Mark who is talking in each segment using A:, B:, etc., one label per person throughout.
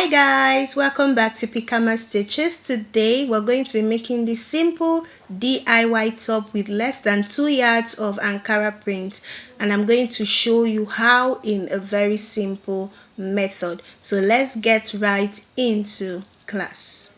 A: Hi guys, welcome back to Picama Stitches. Today we're going to be making this simple DIY top with less than 2 yards of Ankara print, and I'm going to show you how in a very simple method. So let's get right into class.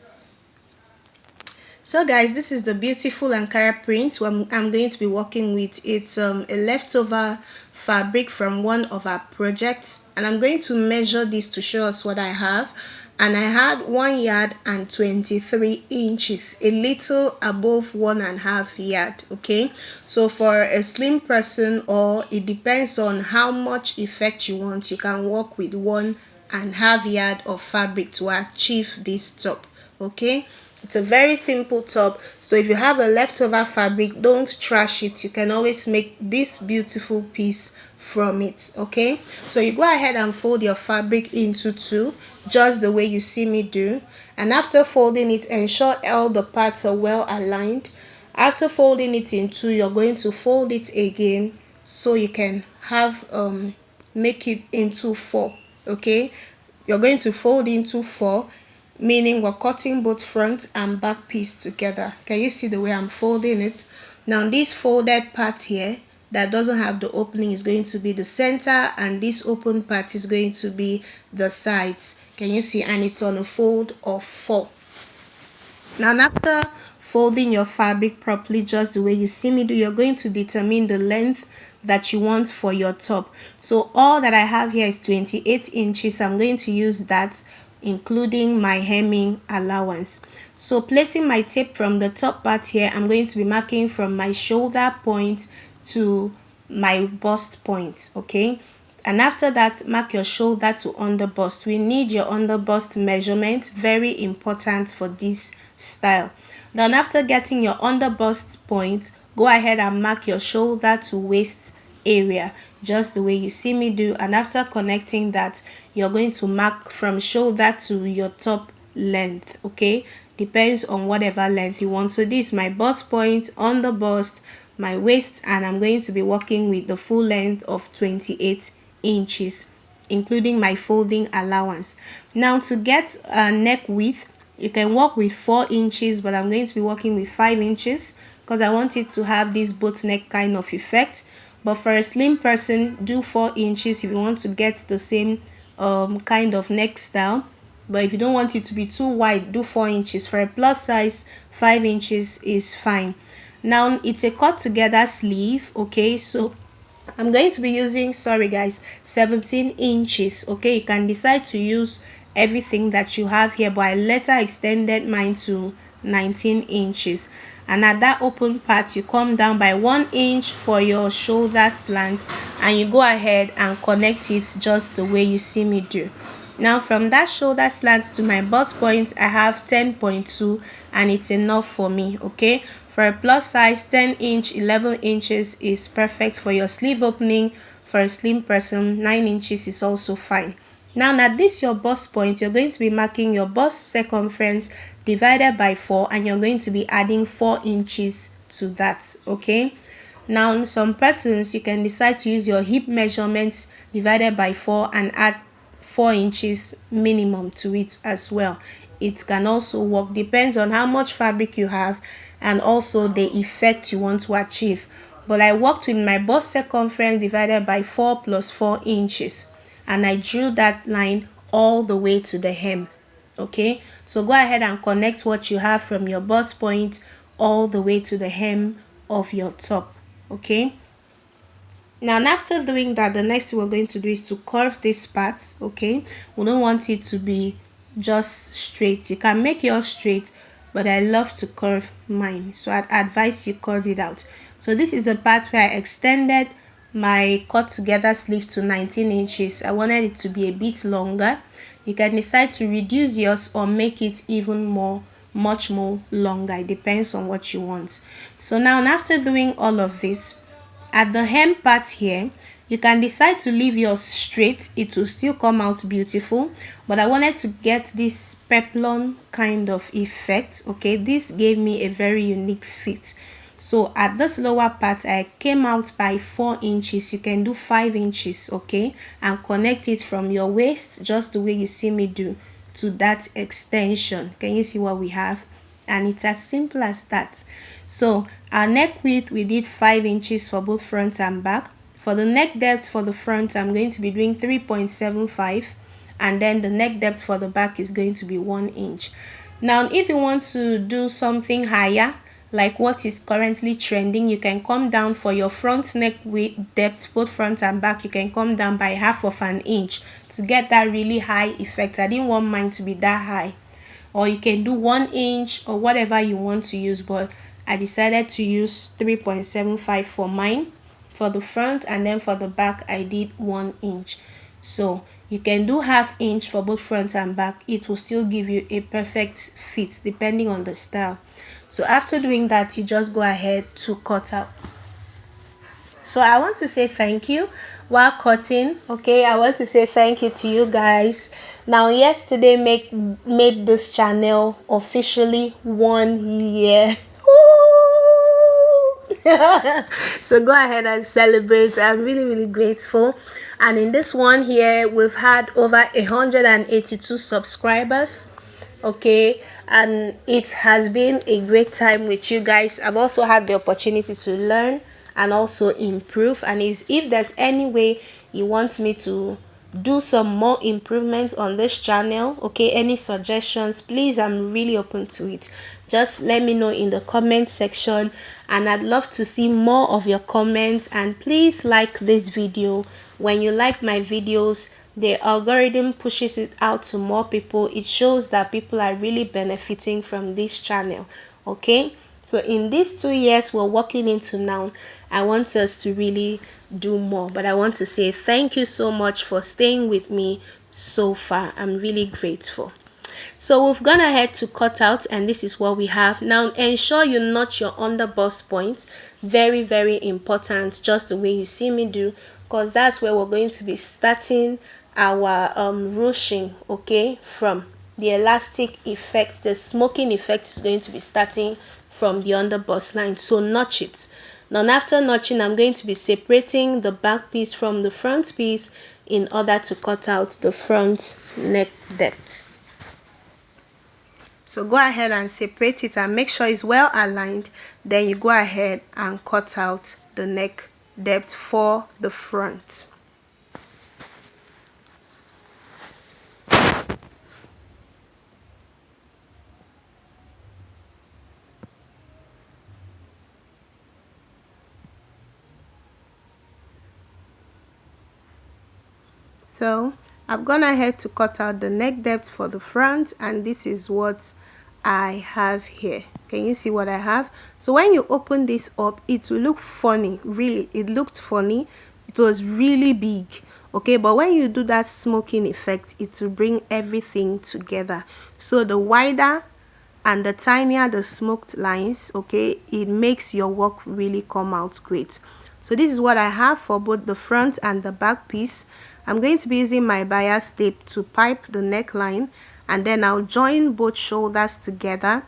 A: So guys, this is the beautiful Ankara print I'm going to be working with. It's a leftover fabric from one of our projects, and I'm going to measure this to show us what I have. And I had 1 yard and 23 inches, a little above 1.5 yard. Okay, so for a slim person, or it depends on how much effect you want, you can work with 1.5 yard of fabric to achieve this top. Okay, it's a very simple top, so if you have a leftover fabric, don't trash it. You can always make this beautiful piece from it. Okay, so you go ahead and fold your fabric into two, just the way you see me do. And after folding it, ensure all the parts are well aligned. After folding it in two, you're going to fold it again so you can have make it into four. Okay, you're going to fold into four, meaning we're cutting both front and back piece together. Can you see the way I'm folding it? Now this folded part here that doesn't have the opening is going to be the center, and this open part is going to be the sides. Can you see? And it's on a fold of 4. Now after folding your fabric properly, just the way you see me do, you're going to determine the length that you want for your top. So all that I have here is 28 inches. I'm going to use that, including my hemming allowance. So placing my tape from the top part here, I'm going to be marking from my shoulder point to my bust point. Okay, and after that, mark your shoulder to under bust. We need your under bust measurement, very important for this style. Then after getting your under bust point, go ahead and mark your shoulder to waist area, just the way you see me do. And after connecting that, you're going to mark from shoulder to your top length. Okay, depends on whatever length you want. So this is my bust point, under bust, my waist, and I'm going to be working with the full length of 28 inches, including my folding allowance. Now to get a neck width, you can work with 4 inches, but I'm going to be working with 5 inches because I want it to have this boat neck kind of effect. But for a slim person, do 4 inches if you want to get the same kind of neck style. But if you don't want it to be too wide, do 4 inches. For a plus size, 5 inches is fine. Now it's a cut together sleeve. Okay, so I'm going to be using, sorry guys, 17 inches. Okay, you can decide to use everything that you have here, but I later extended mine to 19 inches. And at that open part, you come down by 1 inch for your shoulder slant, and you go ahead and connect it just the way you see me do. Now from that shoulder slant to my bust point, I have 10.2, and it's enough for me. Okay, for a plus size, 10 inch 11 inches is perfect for your sleeve opening. For a slim person, 9 inches is also fine. Now at this your bust point, you're going to be marking your bust circumference divided by 4, and you're going to be adding 4 inches to that. Okay, now some persons, you can decide to use your hip measurements divided by 4 and add 4 inches minimum to it as well. It can also work, depends on how much fabric you have and also the effect you want to achieve. But I worked with my bust circumference divided by 4 plus 4 inches, and I drew that line all the way to the hem. Okay, so go ahead and connect what you have from your bust point all the way to the hem of your top. Okay, now after doing that, the next thing we're going to do is to curve this part. Okay, we don't want it to be just straight. You can make yours straight, but I love to curve mine, so I'd advise you curve it out. So this is the part where I extended my cut together sleeve to 19 inches. I wanted it to be a bit longer. You can decide to reduce yours or make it even more, much more longer. It depends on what you want. So now after doing all of this, at the hem part here, you can decide to leave yours straight. It will still come out beautiful, but I wanted to get this peplum kind of effect. Okay, this gave me a very unique fit. So at this lower part, I came out by 4 inches. You can do 5 inches. Okay, and connect it from your waist just the way you see me do to that extension. Can you see what we have? And it's as simple as that. So our neck width, we did 5 inches for both front and back. For the neck depth for the front, I'm going to be doing 3.75, and then the neck depth for the back is going to be 1 inch. Now if you want to do something higher, like what is currently trending, you can come down for your front neck width depth, both front and back. You can come down by 1/2 inch to get that really high effect. I didn't want mine to be that high, or you can do 1 inch or whatever you want to use, but I decided to use 3.75 for mine for the front, and then for the back I did 1 inch. So you can do 1/2 inch for both front and back. It will still give you a perfect fit depending on the style. So after doing that, you just go ahead to cut out. So I want to say thank you while cutting. Okay, I want to say thank you to you guys. Now yesterday made this channel officially 1 year. So go ahead and celebrate. I'm really grateful. And in this one here, we've had over 182 subscribers. Okay, and it has been a great time with you guys. I've also had the opportunity to learn and also improve. And if there's any way you want me to do some more improvement on this channel, okay, any suggestions, please, I'm really open to it. Just let me know in the comment section, and I'd love to see more of your comments. And please like this video. When you like my videos, the algorithm pushes it out to more people. It shows that people are really benefiting from this channel. Okay, so in these 2 years we're walking into now, I want us to really do more. But I want to say thank you so much for staying with me so far. I'm really grateful. So we've gone ahead to cut out, and this is what we have. Now ensure you notch your underbust point. Very important, just the way you see me do, because that's where we're going to be starting our ruching. Okay, from the elastic effect, the smoking effect is going to be starting from the underbust line. So notch it. Now after notching, I'm going to be separating the back piece from the front piece in order to cut out the front neck depth. So go ahead and separate it and make sure it's well aligned. Then you go ahead and cut out the neck depth for the front. So I've gone ahead to cut out the neck depth for the front, and this is what I have here. Can you see what I have? So when you open this up, it will look funny. Really, it looked funny. It was really big. Okay, but when you do that smoking effect, it will bring everything together. So the wider and the tinier the smoked lines, okay, it makes your work really come out great. So this is what I have for both the front and the back piece. I'm going to be using my bias tape to pipe the neckline, and then I'll join both shoulders together.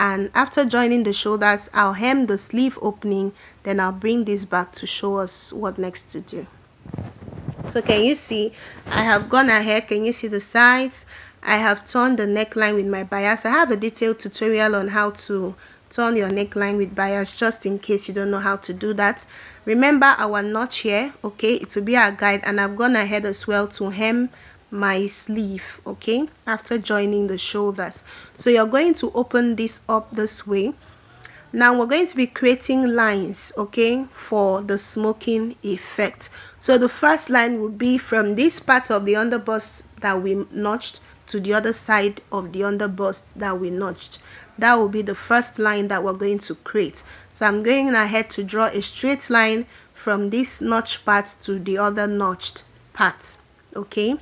A: And after joining the shoulders, I'll hem the sleeve opening. Then I'll bring this back to show us what next to do. So can you see, I have gone ahead. Can you see the sides? I have turned the neckline with my bias. I have a detailed tutorial on how to turn your neckline with bias, just in case you don't know how to do that. Remember our notch here, okay, it will be our guide. And I've gone ahead as well to hem my sleeve, okay, after joining the shoulders. So you're going to open this up this way. Now we're going to be creating lines, okay, for the smoking effect. So the first line will be from this part of the underbust that we notched to the other side of the underbust that we notched. That will be the first line that we're going to create. So I'm going ahead to draw a straight line from this notch part to the other notched part. Okay,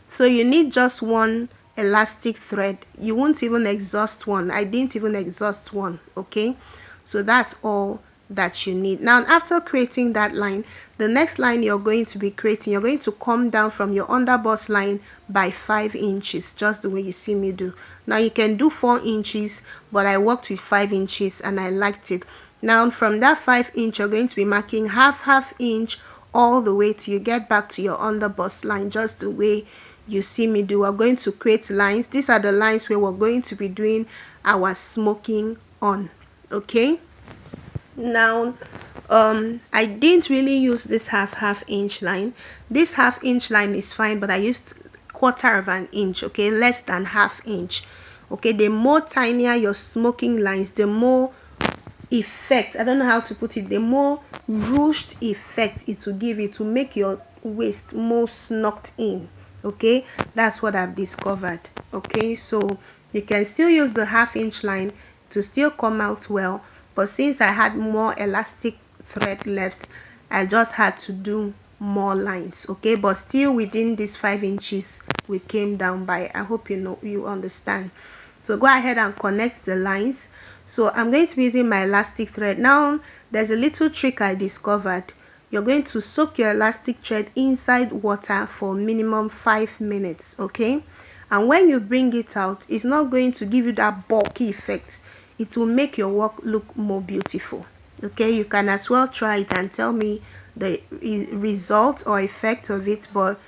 A: so you need just one elastic thread. You won't even exhaust one. I didn't even exhaust one. Okay, so that's all that you need. Now after creating that line, the next line you're going to be creating, you're going to come down from your underbust line by 5 inches, just the way you see me do. Now you can do 4 inches, but I worked with 5 inches and I liked it. Now from that 5 inch, you're going to be marking half inch all the way till you get back to your underbust line, just the way you see me do. We're going to create lines. These are the lines where we're going to be doing our smoking on. Okay, now I didn't really use this half inch line. This half inch line is fine, but I used 1/4 of an inch. Okay, less than half inch. Okay, the more tinier your smoking lines, the more effect, I don't know how to put it, the more ruched effect it will give you to make your waist more snugged in. Okay, that's what I've discovered. Okay, so you can still use the half inch line to still come out well, but since I had more elastic thread left, I just had to do more lines. Okay, but still within these 5 inches we came down by. I hope you understand. So go ahead and connect the lines. So I'm going to be using my elastic thread. Now there's a little trick I discovered. You're going to soak your elastic thread inside water for minimum 5 minutes. Okay, and when you bring it out, it's not going to give you that bulky effect. It will make your work look more beautiful. Okay, you can as well try it and tell me the result or effect of it, but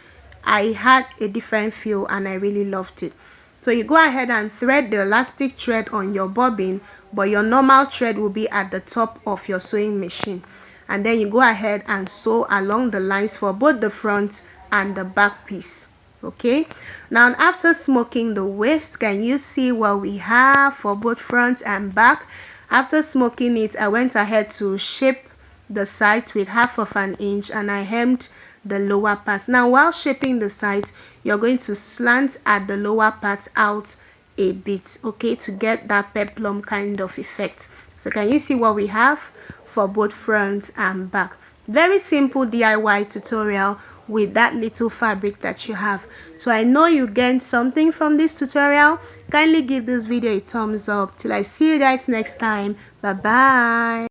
A: I had a different feel and I really loved it. So you go ahead and thread the elastic thread on your bobbin, but your normal thread will be at the top of your sewing machine, and then you go ahead and sew along the lines for both the front and the back piece. Okay, now after smoking the waist, can you see what we have for both front and back? After smoking it, I went ahead to shape the sides with 1/2 of an inch, and I hemmed the lower part. Now while shaping the sides, you're going to slant at the lower part out a bit, okay, to get that peplum kind of effect. So can you see what we have for both front and back? Very simple DIY tutorial with that little fabric that you have. So I know you gained something from this tutorial. Kindly give this video a thumbs up. Till I see you guys next time. Bye bye.